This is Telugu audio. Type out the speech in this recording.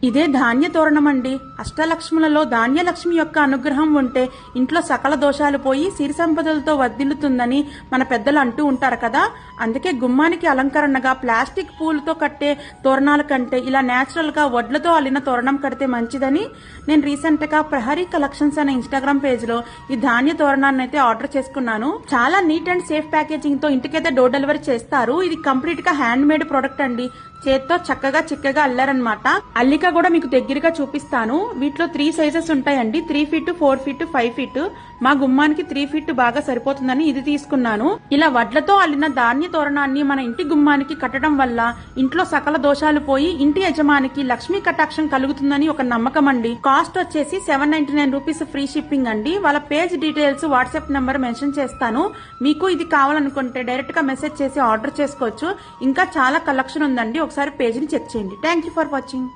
ఇదే ధాన్య తోరణం అండి. అష్టలక్ష్ములలో ధాన్యలక్ష్మి యొక్క అనుగ్రహం ఉంటే ఇంట్లో సకల దోషాలు పోయి సిరి సంపదలతో వర్ధిల్లుతుందని మన పెద్దలు అంటూ ఉంటారు కదా. అందుకే గుమ్మానికి అలంకరణగా ప్లాస్టిక్ పూలతో కట్టే తోరణాల కంటే ఇలా నేచురల్ గా వడ్లతో అల్లిన తోరణం కడితే మంచిదని నేను రీసెంట్ గా ప్రహరీ కలెక్షన్స్ అనే ఇన్స్టాగ్రామ్ పేజ్ లో ఈ ధాన్య తోరణాన్ని అయితే ఆర్డర్ చేసుకున్నాను. చాలా నీట్ అండ్ సేఫ్ ప్యాకేజింగ్ తో ఇంటికైతే డోర్ డెలివరీ చేస్తారు. ఇది కంప్లీట్ గా హ్యాండ్ మేడ్ ప్రొడక్ట్ అండి. చేత్తో చక్కగా చిక్కగా అల్లారనమాట. అల్లిక కూడా మీకు దగ్గరగా చూపిస్తాను. వీటిలో 3 సైజెస్ ఉంటాయండి. 3 ఫీట్, 4 ఫీట్, 5 ఫీట్. మా గుమ్మానికి 3 ఫీట్ బాగా సరిపోతుందని ఇది తీసుకున్నాను. ఇలా వడ్లతో అల్లిన ధాన్య తోరణాన్ని మన ఇంటి గుమ్మానికి కట్టడం వల్ల ఇంట్లో సకల దోషాలు పోయి ఇంటి యజమానికి లక్ష్మీ కటాక్షం కలుగుతుందని ఒక నమ్మకం అండి. కాస్ట్ వచ్చేసి 799 రూపీస్ ఫ్రీ షిప్పింగ్ అండి. వాళ్ళ page details, WhatsApp number mention చేస్తాను. మీకు ఇది కావాలనుకుంటే డైరెక్ట్ గా మెసేజ్ చేసి ఆర్డర్ చేసుకోవచ్చు. ఇంకా చాలా కలెక్షన్ ఉందండి. ఒకసారి పేజ్ ని చెక్ చేయండి. Thank you for watching.